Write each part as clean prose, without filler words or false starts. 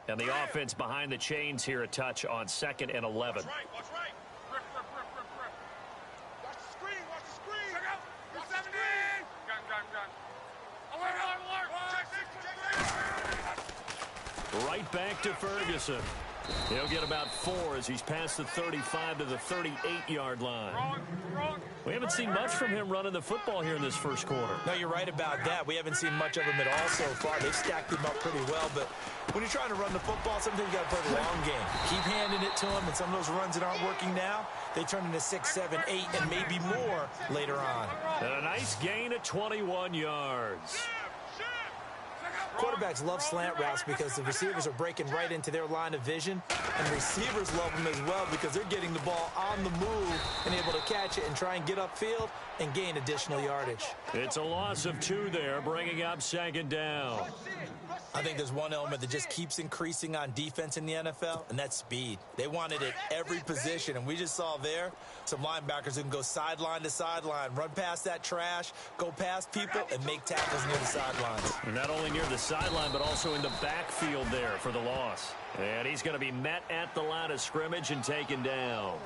And the offense behind the chains here, a touch on 2nd and 11. Watch right. Rip. Watch the screen. Check out. 70. Gun. Right back to Ferguson. He'll get about 4 as he's past the 35 to the 38-yard line. We haven't seen much from him running the football here in this first quarter. No, you're right about that. We haven't seen much of him at all so far. They've stacked him up pretty well, but when you're trying to run the football, sometimes you got to play the long game. Keep handing it to him, and some of those runs that aren't working now, they turn into 6, 7, 8, and maybe more later on. And a nice gain of 21 yards. Quarterbacks love slant routes because the receivers are breaking right into their line of vision, and receivers love them as well because they're getting the ball on the move and able to catch it and try and get upfield and gain additional yardage. It's a loss of 2 there, bringing up 2nd down. I think there's one element that just keeps increasing on defense in the NFL, and that's speed. They want it at every position, and we just saw there some linebackers who can go sideline to sideline, run past that trash, go past people, and make tackles near the sidelines. And not only near the sideline, but also in the backfield there for the loss. And he's going to be met at the line of scrimmage and taken down.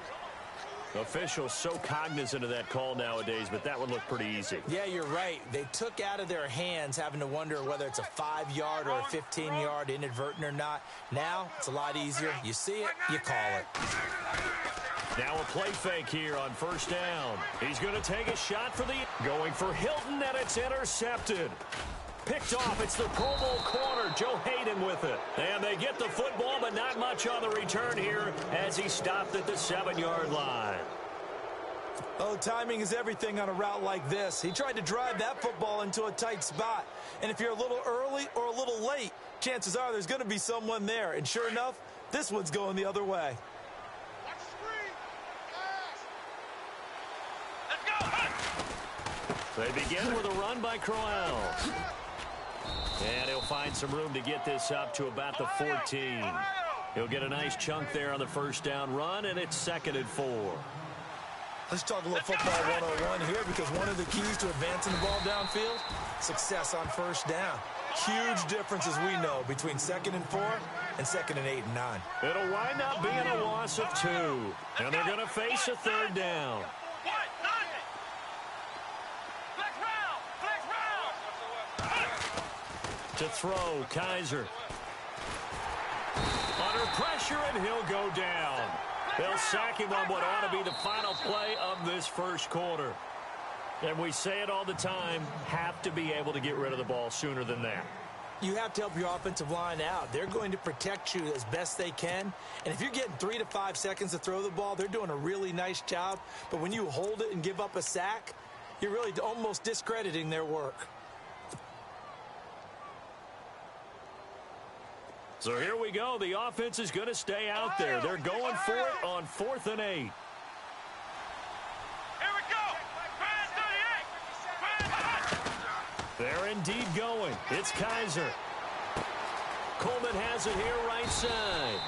Officials so cognizant of that call nowadays, but that would look pretty easy. Yeah, you're right. They took out of their hands having to wonder whether it's a 5-yard or a 15-yard inadvertent or not. Now, it's a lot easier. You see it, you call it. Now a play fake here on 1st down. He's going to take a shot for the... Going for Hilton, and it's intercepted. Picked off. It's the Pro Bowl corner, Joe Hayden with it. And they get the football, but not much on the return here as he stopped at the 7-yard line. Oh, timing is everything on a route like this. He tried to drive that football into a tight spot. And if you're a little early or a little late, chances are there's going to be someone there. And sure enough, this one's going the other way. They begin with a run by Crowell. And he'll find some room to get this up to about the 14. He'll get a nice chunk there on the 1st down run, and it's 2nd and 4. Let's talk a little football 101 here, because one of the keys to advancing the ball downfield, success on 1st down. Huge difference, as we know, between 2nd and 4 and 2nd and 8 and 9. It'll wind up being a loss of 2. And they're going to face a 3rd down. To throw, Kaiser. Under pressure, and he'll go down. They'll sack him on what ought to be the final play of this first quarter. And we say it all the time, have to be able to get rid of the ball sooner than that. You have to help your offensive line out. They're going to protect you as best they can. And if you're getting 3 to 5 seconds to throw the ball, they're doing a really nice job. But when you hold it and give up a sack, you're really almost discrediting their work. So here we go. The offense is going to stay out there. They're going for it on 4th and 8. Here we go. They're indeed going. It's Kaiser. Coleman has it here right side.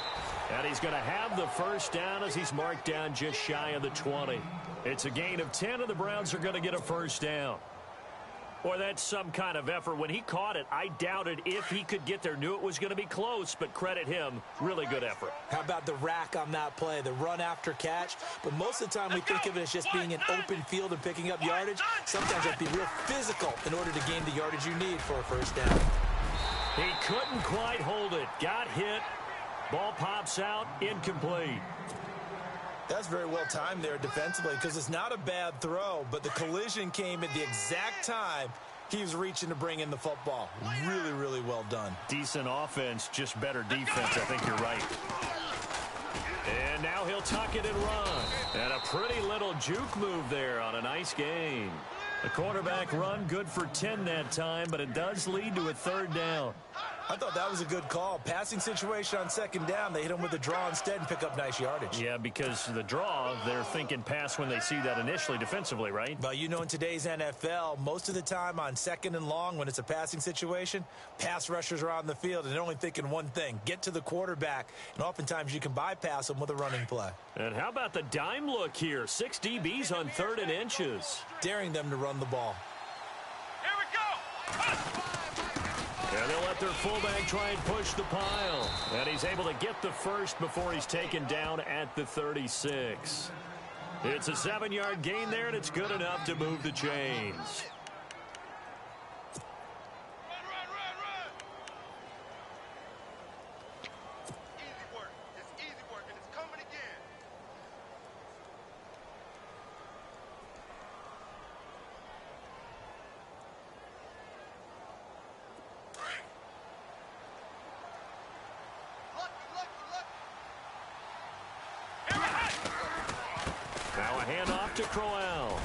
And he's going to have the 1st down as he's marked down just shy of the 20. It's a gain of 10, and the Browns are going to get a 1st down. Boy, that's some kind of effort. When he caught it, I doubted if he could get there. Knew it was going to be close, but credit him. Really good effort. How about the rack on that play, the run after catch? But most of the time we think of it as just being an open field and picking up yardage. Sometimes you have to be real physical in order to gain the yardage you need for a 1st down. He couldn't quite hold it. Got hit. Ball pops out. Incomplete. That's very well timed there defensively, because it's not a bad throw, but the collision came at the exact time he was reaching to bring in the football. Really, really well done. Decent offense, just better defense. I think you're right. And now he'll tuck it and run. And a pretty little juke move there on a nice gain. The quarterback run good for 10 that time, but it does lead to a 3rd down. I thought that was a good call. Passing situation on 2nd down. They hit him with the draw instead and pick up nice yardage. Yeah, because the draw, they're thinking pass when they see that initially defensively, right? But you know, in today's NFL, most of the time on 2nd and long, when it's a passing situation, pass rushers are on the field, and they're only thinking one thing, get to the quarterback. And oftentimes you can bypass them with a running play. And how about the dime look here? 6 DBs on 3rd and inches. Daring them to run the ball. Here we go. And they'll let their fullback try and push the pile. And he's able to get the first before he's taken down at the 36. It's a 7-yard gain there, and it's good enough to move the chains. Now a handoff to Crowell.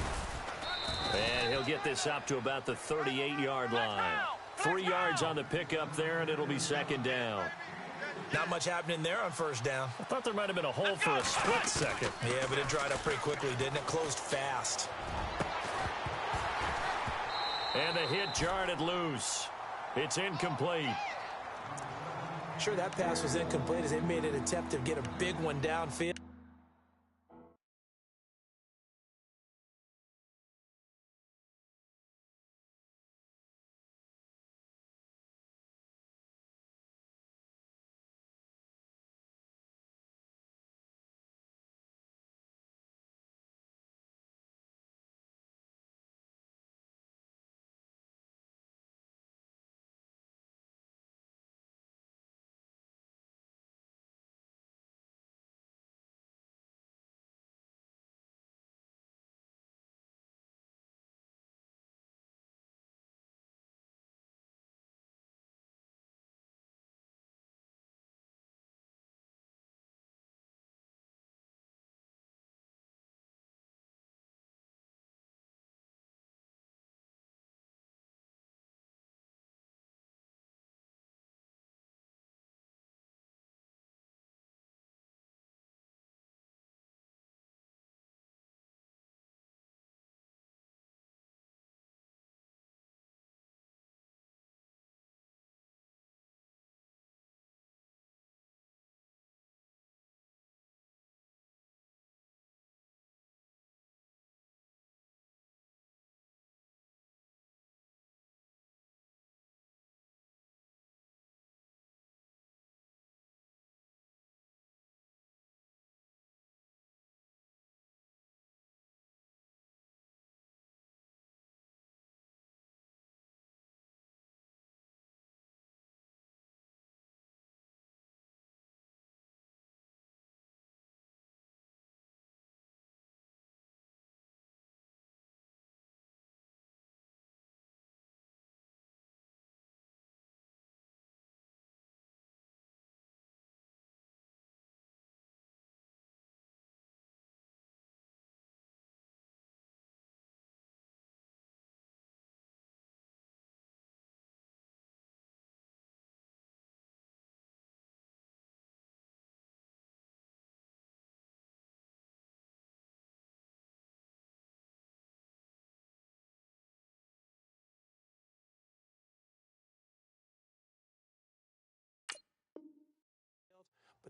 And he'll get this up to about the 38-yard line. 3 yards on the pickup there, and it'll be second down. Not much happening there on first down. I thought there might have been a hole for a split second. Yeah, but it dried up pretty quickly, didn't it? Closed fast. And the hit jarred it loose. It's incomplete. Sure, that pass was incomplete as they made an attempt to get a big one downfield.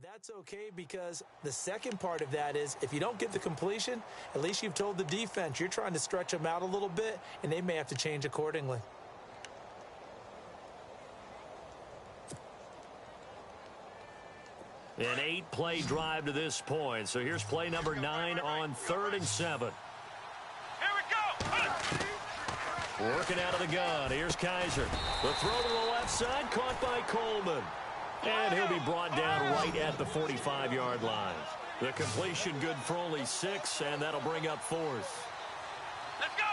But that's okay because the second part of that is if you don't get the completion, at least you've told the defense you're trying to stretch them out a little bit, and they may have to change accordingly. An 8-play drive to this point. So here's play number 9 on 3rd and 7. Here we go. Working out of the gun. Here's Kaiser. The throw to the left side, caught by Coleman. And he'll be brought down right at the 45-yard line. The completion good for only 6, and that'll bring up 4th. Let's go.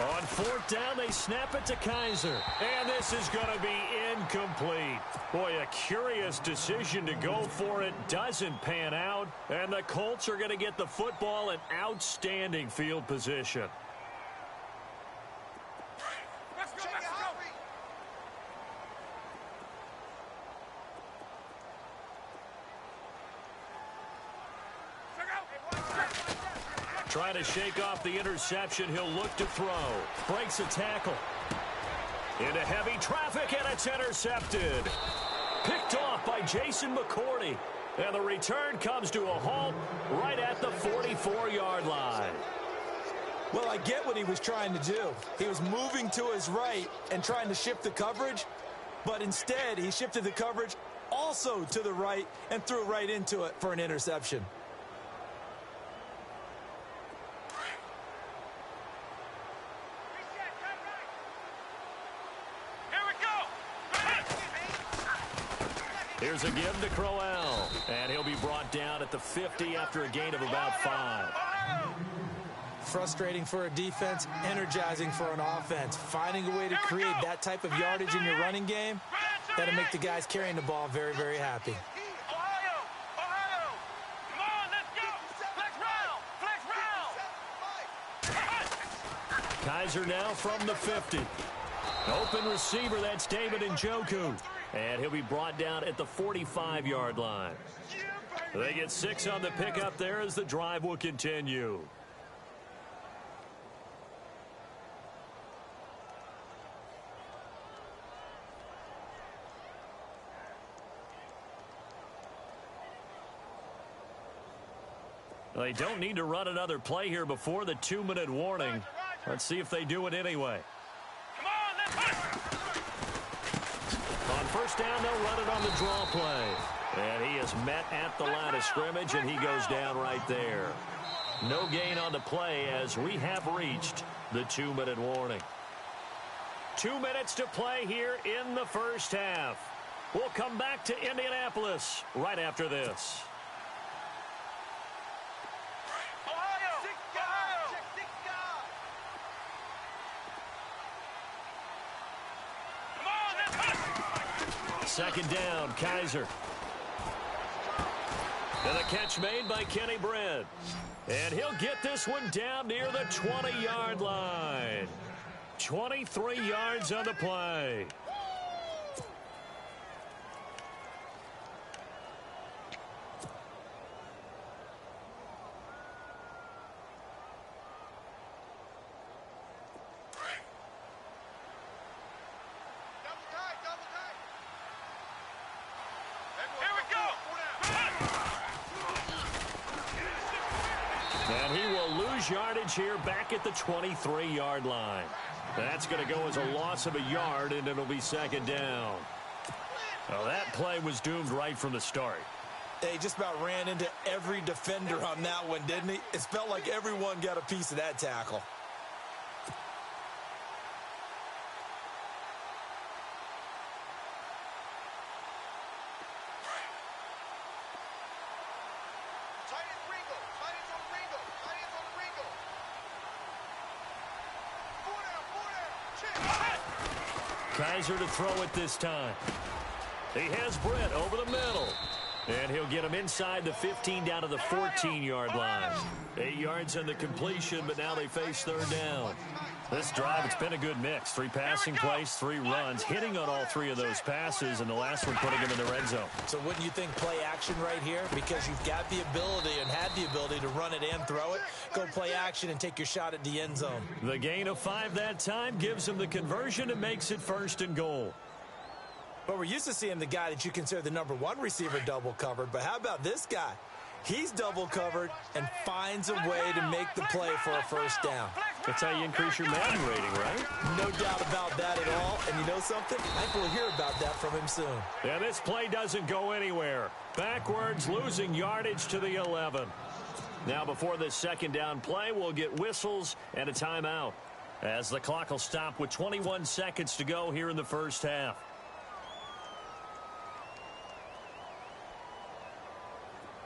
On 4th down, they snap it to Kaiser. And this is going to be incomplete. Boy, a curious decision to go for it. Doesn't pan out. And the Colts are going to get the football in outstanding field position. Let's go. Trying to shake off the interception. He'll look to throw. Breaks a tackle. Into heavy traffic, and it's intercepted. Picked off by Jason McCourty. And the return comes to a halt right at the 44-yard line. Well, I get what he was trying to do. He was moving to his right and trying to shift the coverage, but instead he shifted the coverage also to the right and threw right into it for an interception. Here's a give to Crowell, and he'll be brought down at the 50 after a gain of about 5. Frustrating for a defense, energizing for an offense. Finding a way to create that type of yardage in your running game, that'll make the guys carrying the ball very, very happy. Kaiser now from the 50. Open receiver, that's David Njoku. And he'll be brought down at the 45-yard line. They get 6 on the pickup there as the drive will continue. They don't need to run another play here before the 2-minute warning. Let's see if they do it anyway. On first down, they'll run it on the draw play. And he is met at the line of scrimmage, and he goes down right there. No gain on the play as we have reached the 2-minute warning. 2 minutes to play here in the first half. We'll come back to Indianapolis right after this. Second down, Kaiser. And a catch made by Kenny Britt. And he'll get this one down near the 20-yard line. 23 yards on the play. And he will lose yardage here back at the 23-yard line. That's going to go as a loss of a yard, and it'll be second down. Well, that play was doomed right from the start. They just about ran into every defender on that one, didn't he? It felt like everyone got a piece of that tackle. Kaiser to throw it this time. He has Britt over the middle. And he'll get him inside the 15 down to the 14-yard line. 8 yards on the completion, but now they face third down. This drive, it's been a good mix. 3 passing plays, 3 runs, hitting on all 3 of those passes, and the last one putting him in the red zone. So wouldn't you think play action right here? Because you've got the ability and had the ability to run it and throw it. Go play action and take your shot at the end zone. The gain of 5 that time gives him the conversion and makes it 1st and goal. But we're used to seeing the guy that you consider the number 1 receiver double covered. But how about this guy? He's double covered and finds a way to make the play for a first down. That's how you increase your Madden rating, right? No doubt about that at all. And you know something? I think we'll hear about that from him soon. Yeah, this play doesn't go anywhere. Backwards, losing yardage to the 11. Now before this second down play, we'll get whistles and a timeout, as the clock will stop with 21 seconds to go here in the first half.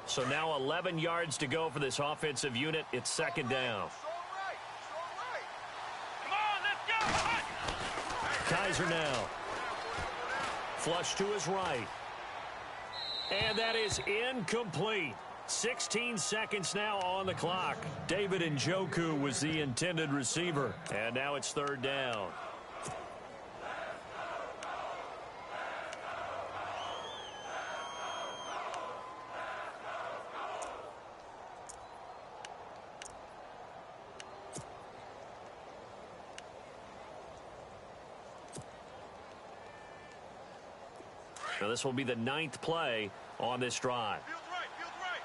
So now 11 yards to go for this offensive unit. It's second down. Kaiser now. Flush to his right. And that is incomplete. 16 seconds now on the clock. David Njoku was the intended receiver. And now it's third down. Now this will be the 9th play on this drive. Field right.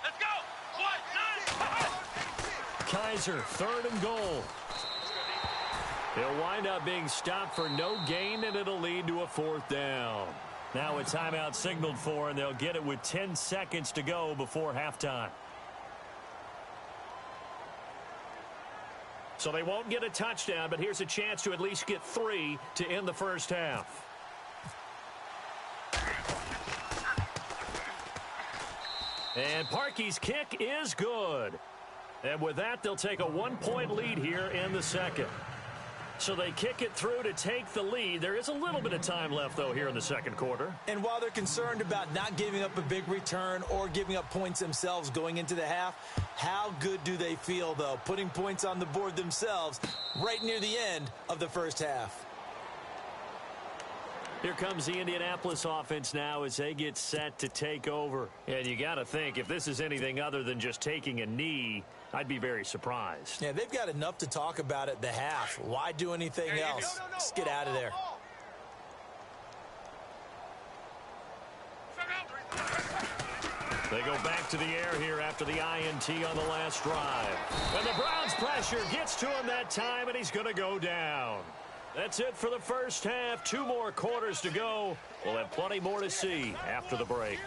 Let's go. Kaiser, 3rd and goal. He'll wind up being stopped for no gain, and it'll lead to a 4th down. Now a timeout signaled for, and they'll get it with 10 seconds to go before halftime. So they won't get a touchdown, but here's a chance to at least get 3 to end the first half. And Parkey's kick is good. And with that, they'll take a 1-point lead here in the second. So they kick it through to take the lead. There is a little bit of time left, though, here in the second quarter. And while they're concerned about not giving up a big return or giving up points themselves going into the half, how good do they feel, though, putting points on the board themselves right near the end of the first half? Here comes the Indianapolis offense now as they get set to take over. And you got to think, if this is anything other than just taking a knee, I'd be very surprised. Yeah, they've got enough to talk about at the half. Why do anything else? Just get out of there. They go back to the air here after the INT on the last drive. And the Browns' pressure gets to him that time, and he's going to go down. That's it for the first half. 2 more quarters to go. We'll have plenty more to see after the break.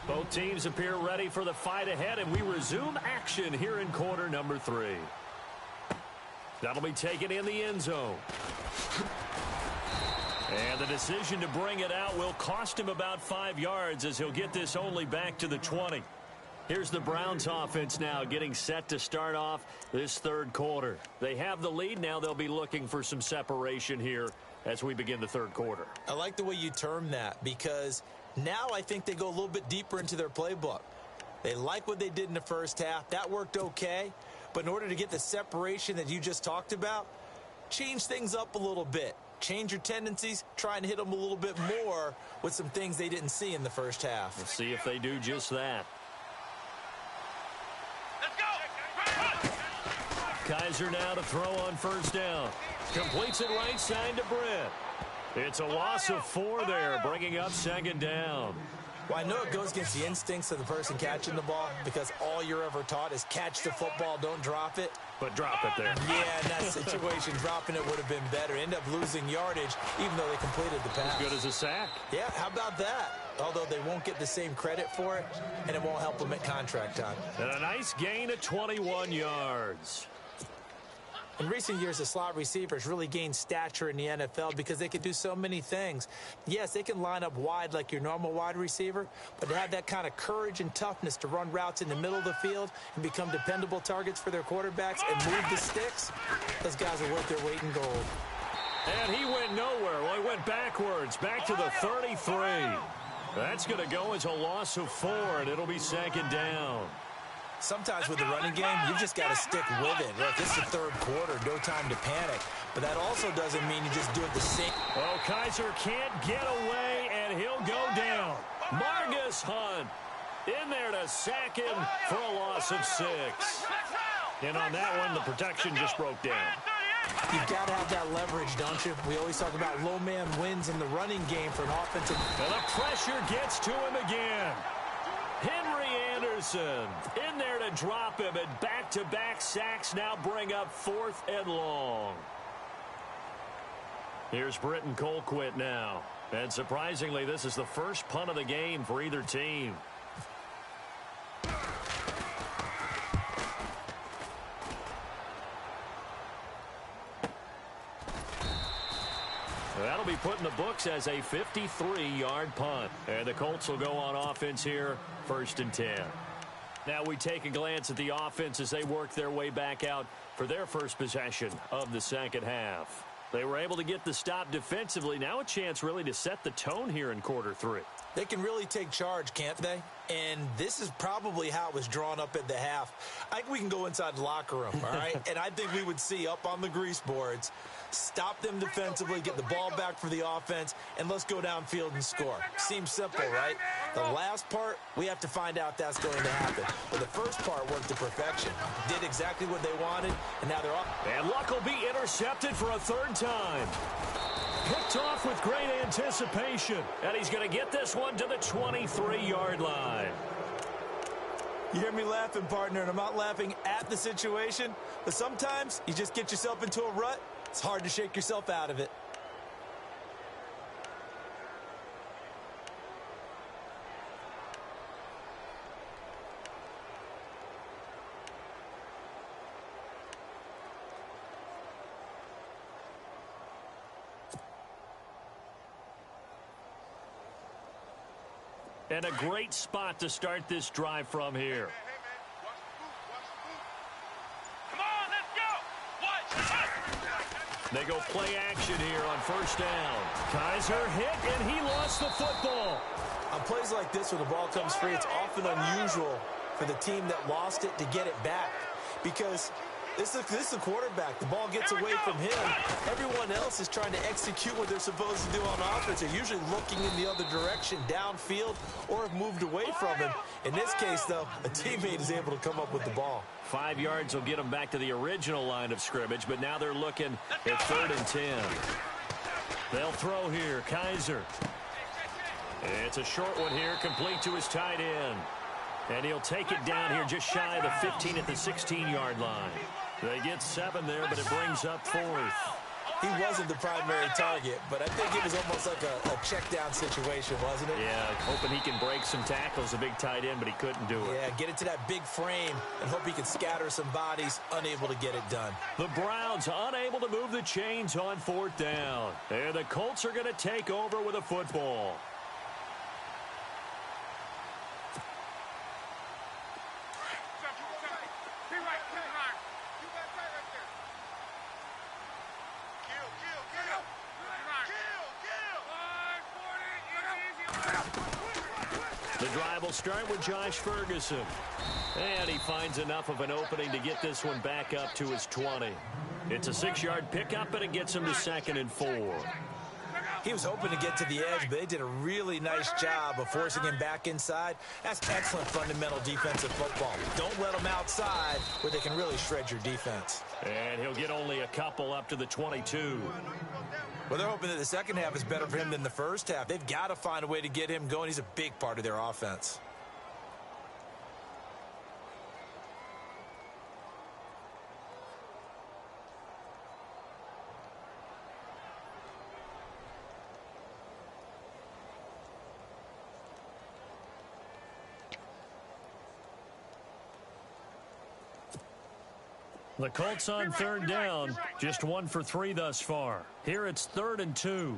Both teams appear ready for the fight ahead, and we resume action here in quarter number 3. That'll be taken in the end zone. And the decision to bring it out will cost him about 5 yards as he'll get this only back to the 20. Here's the Browns offense now getting set to start off this third quarter. They have the lead. Now they'll be looking for some separation here as we begin the third quarter. I like the way you term that because now I think they go a little bit deeper into their playbook. They like what they did in the first half. That worked okay. But in order to get the separation that you just talked about, change things up a little bit. Change your tendencies, try and hit them a little bit more with some things they didn't see in the first half. We'll see if they do just that. Kaiser now to throw on first down. Completes it right side to Britt. It's a loss of 4 there, bringing up second down. Well, I know it goes against the instincts of the person catching the ball because all you're ever taught is catch the football, don't drop it. But drop it there. Yeah, in that situation, dropping it would have been better. End up losing yardage, even though they completed the pass. As good as a sack. Yeah, how about that? Although they won't get the same credit for it, and it won't help them at contract time. And a nice gain of 21 yards. In recent years, the slot receivers really gained stature in the NFL because they can do so many things. Yes, they can line up wide like your normal wide receiver, but to have that kind of courage and toughness to run routes in the middle of the field and become dependable targets for their quarterbacks and move the sticks, those guys are worth their weight in gold. And he went nowhere. Well, he went backwards, back to the 33. That's going to go as a loss of 4, and it'll be second down. Sometimes with the running game, you just got to stick with it. Look, this is the third quarter, no time to panic. But that also doesn't mean you just do it the same. Well, Kaiser can't get away, and he'll go down. Margus Hunt in there to sack him for a loss of 6. And on that one, the protection just broke down. You've got to have that leverage, don't you? We always talk about low man wins in the running game for an offensive. And the pressure gets to him again. Henry Anderson in there to drop him, and back-to-back sacks now bring up 4th and long. Here's Britton Colquitt now. And surprisingly, this is the first punt of the game for either team. That'll be put in the books as a 53-yard punt. And the Colts will go on offense here, 1st and 10. Now we take a glance at the offense as they work their way back out for their first possession of the second half. They were able to get the stop defensively. Now a chance really to set the tone here in quarter 3. They can really take charge, can't they? And this is probably how it was drawn up at the half. I think we can go inside the locker room, all right? And I think we would see up on the grease boards, stop them defensively, get the ball back for the offense, and let's go downfield and score. Seems simple, right? The last part, we have to find out that's going to happen. But the first part worked to perfection. Did exactly what they wanted, and now they're off. And Luck will be intercepted for a 3rd time. picked off with great anticipation. And he's going to get this one to the 23-yard line. You hear me laughing, partner, and I'm not laughing at the situation, but sometimes you just get yourself into a rut. It's hard to shake yourself out of it. And a great spot to start this drive from here. Come on, let's go. They go play action here on first down. Kaiser hit, and he lost the football. On plays like this where the ball comes free, it's often unusual for the team that lost it to get it back because this is the quarterback. The ball gets away from him. Everyone else is trying to execute what they're supposed to do on offense. They're usually looking in the other direction, downfield, or have moved away from him. In this case, though, a teammate is able to come up with the ball. 5 yards will get them back to the original line of scrimmage, but now they're looking at 3rd and 10. They'll throw here. Kaiser. It's a short one here, complete to his tight end. And he'll take it down here just shy of the 15 at the 16-yard line. They get 7 there, but it brings up 4th. He wasn't the primary target, but I think it was almost like a check-down situation, wasn't it? Yeah, hoping he can break some tackles, a big tight end, but he couldn't do it. Yeah, get it to that big frame and hope he can scatter some bodies, unable to get it done. The Browns unable to move the chains on 4th down. And the Colts are going to take over with a football. The drive will start with Josh Ferguson. And he finds enough of an opening to get this one back up to his 20. It's a 6-yard pickup, and it gets him to 2nd and 4. He was hoping to get to the edge, but they did a really nice job of forcing him back inside. That's excellent fundamental defensive football. Don't let them outside where they can really shred your defense. And he'll get only a couple up to the 22. Well, they're hoping that the second half is better for him than the first half. They've got to find a way to get him going. He's a big part of their offense. The Colts on 3rd down, just 1 for 3 thus far. Here it's 3rd and 2.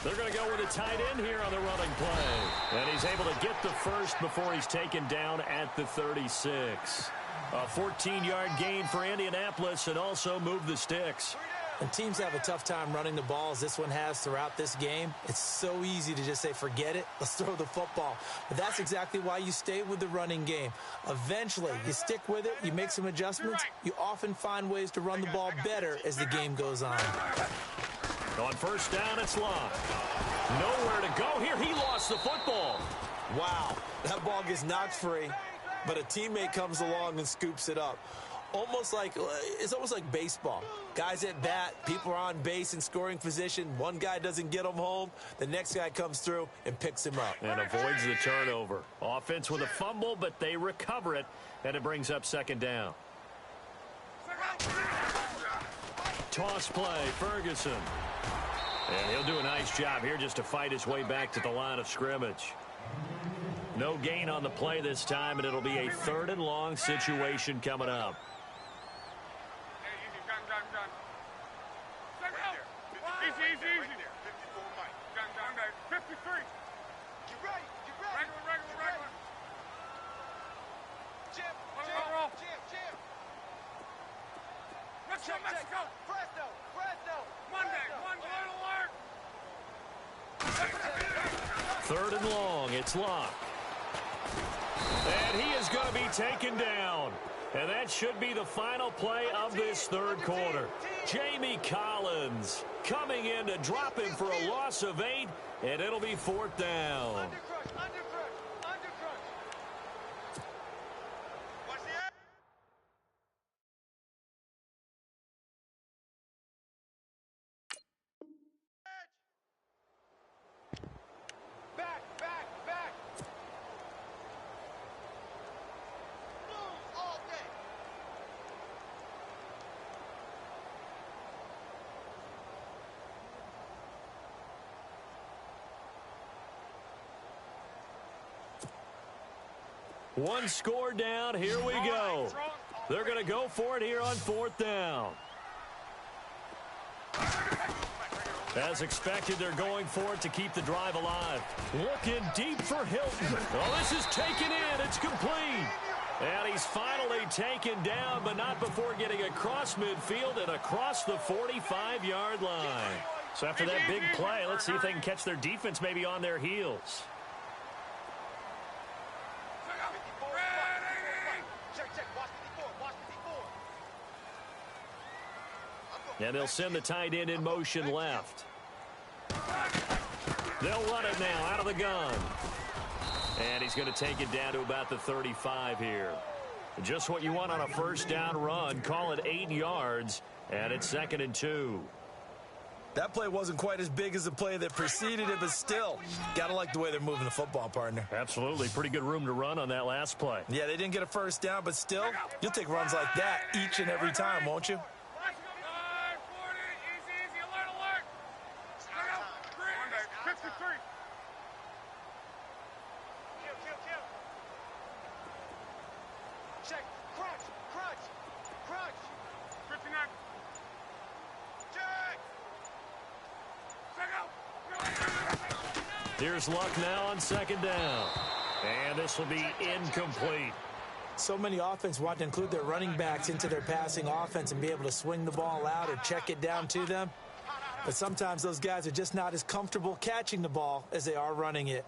They're going to go with a tight end here on the running play. And he's able to get the first before he's taken down at the 36. A 14-yard gain for Indianapolis and also move the sticks. When teams have a tough time running the ball, as this one has throughout this game, it's so easy to just say, forget it, let's throw the football. But that's exactly why you stay with the running game. Eventually, you stick with it, you make some adjustments, you often find ways to run the ball better as the game goes on. On first down, it's Locke. Nowhere to go here. He lost the football. Wow, that ball gets knocked free, but a teammate comes along and scoops it up. It's almost like baseball. Guys at bat, people are on base in scoring position. One guy doesn't get them home. The next guy comes through and picks him up. And avoids the turnover. Offense with a fumble, but they recover it, and it brings up 2nd down. Toss play, Ferguson. And he'll do a nice job here just to fight his way back to the line of scrimmage. No gain on the play this time, and it'll be a 3rd and long situation coming up. Easy. 53. Get right. Regular. Jim. Mexico. Fresno. Monday. Alert. 3rd and long. It's Locke. And he is going to be taken down. And that should be the final play of this 3rd quarter. Jamie Collins coming in to drop him for a loss of 8, and it'll be 4th down. One score down. Here we go. They're going to go for it here on 4th down. As expected, they're going for it to keep the drive alive. Looking deep for Hilton. Oh, this is taken in. It's complete. And he's finally taken down, but not before getting across midfield and across the 45-yard line. So after that big play, let's see if they can catch their defense maybe on their heels. And they'll send the tight end in motion left. They'll run it now out of the gun. And he's going to take it down to about the 35 here. Just what you want on a first down run. Call it 8 yards, and it's 2nd and 2. That play wasn't quite as big as the play that preceded it, but still, got to like the way they're moving the football, partner. Absolutely. Pretty good room to run on that last play. Yeah, they didn't get a first down, but still, you'll take runs like that each and every time, won't you? Here's Luck now on 2nd down. And this will be incomplete. So many offense want to include their running backs into their passing offense and be able to swing the ball out or check it down to them. But sometimes those guys are just not as comfortable catching the ball as they are running it.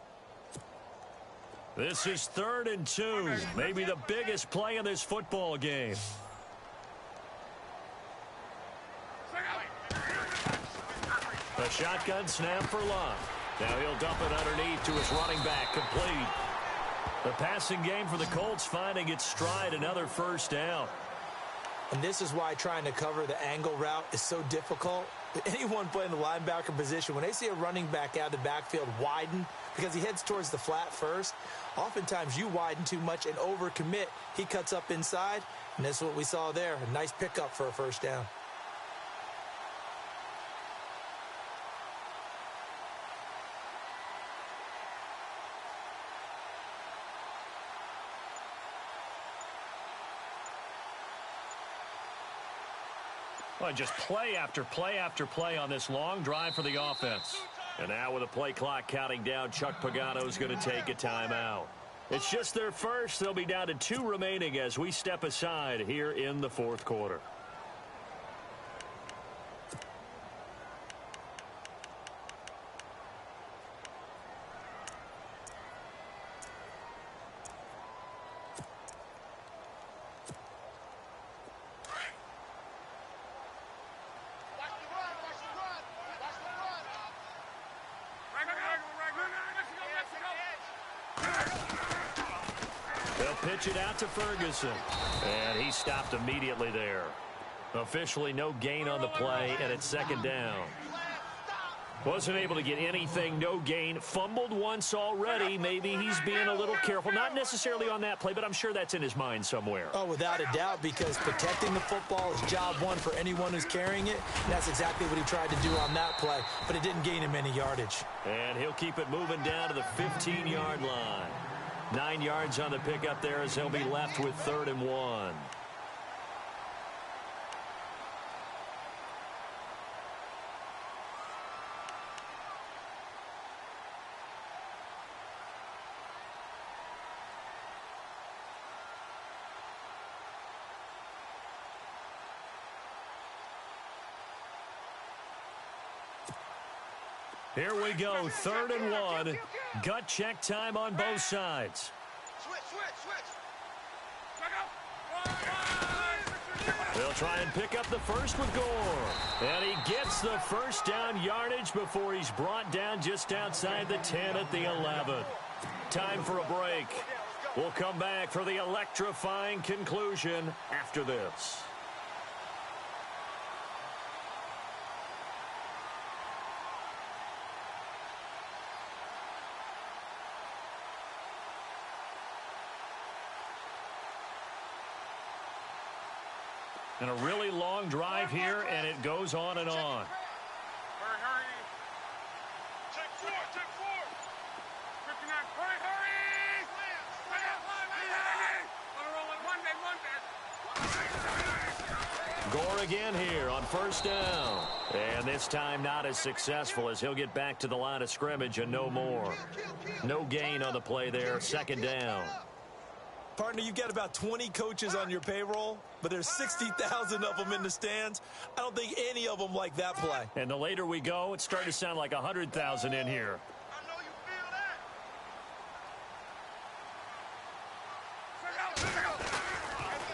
This is 3rd and 2. Maybe the biggest play in this football game. A shotgun snap for Luck. Now he'll dump it underneath to his running back, complete. The passing game for the Colts finding its stride, another first down. And this is why trying to cover the angle route is so difficult. Anyone playing the linebacker position, when they see a running back out of the backfield widen because he heads towards the flat first, oftentimes you widen too much and overcommit. He cuts up inside, and that's what we saw there. A nice pickup for a first down. Well, just play after play after play on this long drive for the offense. And now with the play clock counting down, Chuck Pagano's going to take a timeout. It's just their first. They'll be down to 2 remaining as we step aside here in the 4th quarter. Pitch it out to Ferguson. And he stopped immediately there. Officially no gain on the play, and it's 2nd down. Wasn't able to get anything, no gain. Fumbled once already. Maybe he's being a little careful. Not necessarily on that play, but I'm sure that's in his mind somewhere. Oh, without a doubt, because protecting the football is job one for anyone who's carrying it. And that's exactly what he tried to do on that play, but it didn't gain him any yardage. And he'll keep it moving down to the 15-yard line. 9 yards on the pickup there as he'll be left with 3rd and 1. Here we go, 3rd and 1. Gut check time on both sides. They'll try and pick up the first with Gore. And he gets the first down yardage before he's brought down just outside the 10 at the 11. Time for a break. We'll come back for the electrifying conclusion after this. And a really long drive here, and it goes on and on. Hurry, hurry. Check 4, check 4. 59, hurry, hurry. Gore again here on first down. And this time not as successful as he'll get back to the line of scrimmage and no more. No gain on the play there. Second down. Partner, you've got about 20 coaches on your payroll, but there's 60,000 of them in the stands. I don't think any of them like that play. And the later we go, it's starting to sound like 100,000 in here. I know you feel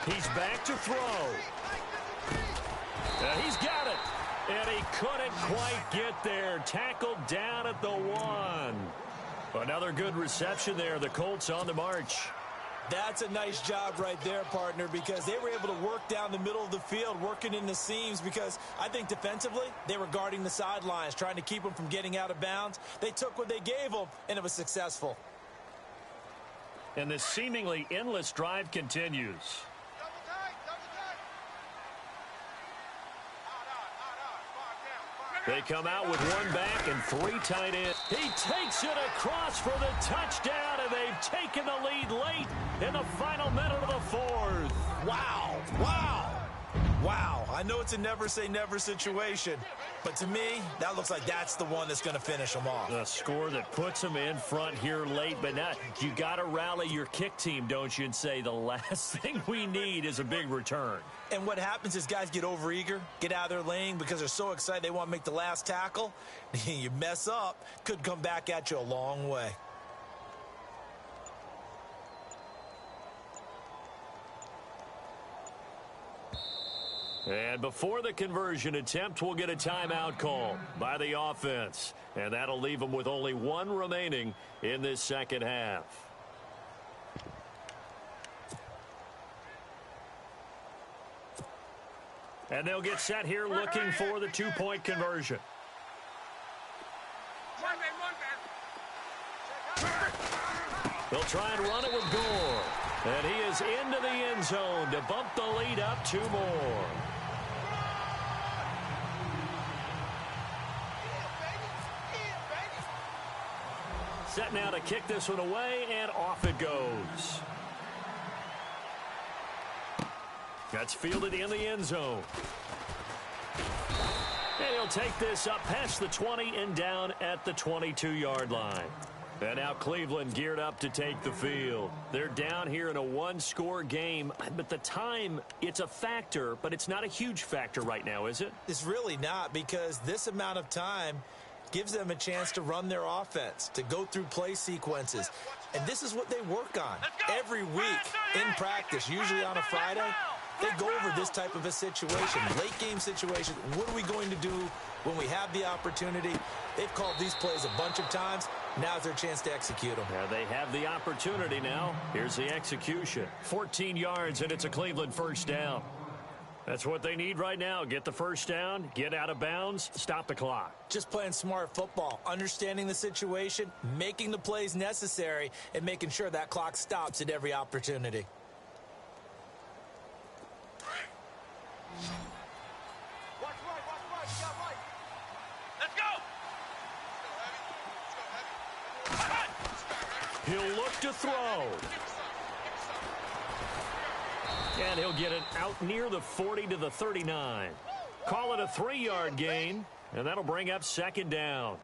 that. He's back to throw. And he's got it. And he couldn't quite get there. Tackled down at the 1. Another good reception there. The Colts on the march. That's a nice job right there, partner, because they were able to work down the middle of the field, working in the seams, because I think defensively they were guarding the sidelines, trying to keep them from getting out of bounds. They took what they gave them, and it was successful. And this seemingly endless drive continues. Double tight, double tight. They come out with one back and 3 tight ends. He takes it across for the touchdown, and they've taken the lead late in the final minute of the 4th. Wow. Wow. Wow. I know it's a never-say-never situation, but to me, that looks like that's the one that's going to finish them off. A score that puts them in front here late, but not. You got to rally your kick team, don't you, and say the last thing we need is a big return. And what happens is guys get overeager, get out of their lane because they're so excited they want to make the last tackle. You mess up, could come back at you a long way. And before the conversion attempt, we'll get a timeout call by the offense. And that'll leave them with only 1 remaining in this second half. And they'll get set here looking for the 2-point conversion. They'll try and run it with Gore. And he is into the end zone to bump the lead up 2 more. Set now to kick this one away, and off it goes. That's fielded in the end zone. And he'll take this up past the 20 and down at the 22-yard line. And now Cleveland geared up to take the field. They're down here in a 1-score game, but the time, it's a factor, but it's not a huge factor right now, is it? It's really not, because this amount of time gives them a chance to run their offense, to go through play sequences. And this is what they work on every week in practice, usually on a Friday. They go over this type of a situation, late game situation. What are we going to do when we have the opportunity? They've called these plays a bunch of times. Now's their chance to execute them. Yeah, they have the opportunity now. Here's the execution. 14 yards, and it's a Cleveland first down. That's what they need right now. Get the first down, get out of bounds, stop the clock. Just playing smart football, understanding the situation, making the plays necessary, and making sure that clock stops at every opportunity. Watch right, you got right. Let's go! He'll look to throw. And he'll get it out near the 40 to the 39. Call it a 3-yard gain, and that'll bring up second down.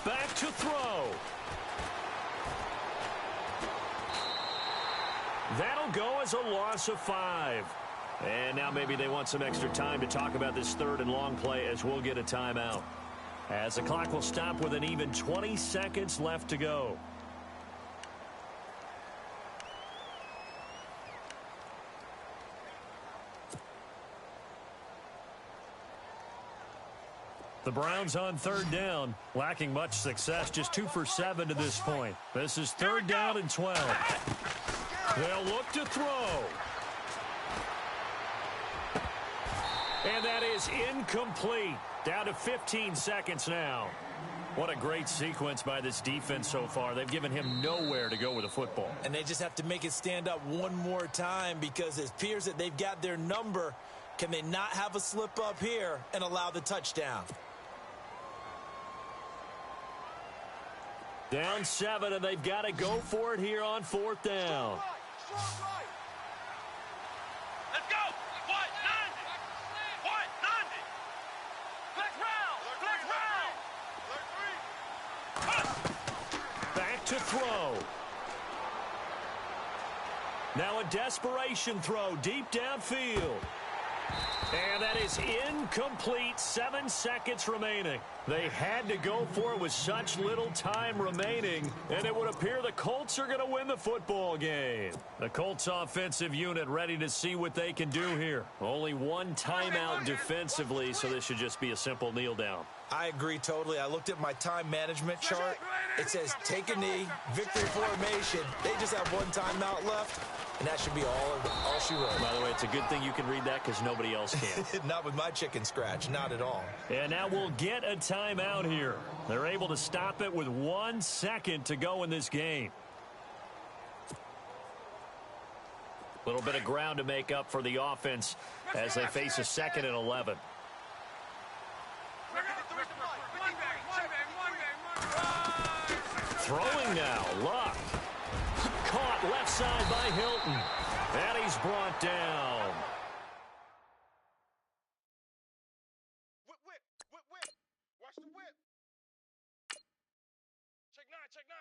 Back to throw. That'll go as a loss of 5. And now maybe they want some extra time to talk about this third and long play as we'll get a timeout. as the clock will stop with an even 20 seconds left to go. The Browns on third down, lacking much success, just 2 for 7 to this point. This is third down and 12. They'll look to throw. And that is incomplete. Down to 15 seconds now. What a great sequence by this defense so far. They've given him nowhere to go with the football. And they just have to make it stand up one more time because it appears that they've got their number. Can they not have a slip up here and allow the touchdown? Down 7, and they've got to go for it here on fourth down. Let's go. What? 90. What? 90. Flex round. Back to throw. Now a desperation throw deep downfield. And that is incomplete. 7 seconds remaining. They had to go for it with such little time remaining, and it would appear the Colts are going to win the football game. The Colts offensive unit ready to see what they can do here. Only one timeout defensively, so this should just be a simple kneel down. I agree totally. I looked at my time management chart. It says take a knee, victory formation. They just have one timeout left, and that should be all she wrote. By the way, it's a good thing you can read that because nobody else can. Not with my chicken scratch, not at all. And now we'll get a timeout here. They're able to stop it with 1 second to go in this game. A little bit of ground to make up for the offense as they face a 2nd and 11. Throwing now, Luck. Caught left side by Hilton. And he's brought down. Whip. Watch the whip. Check 9.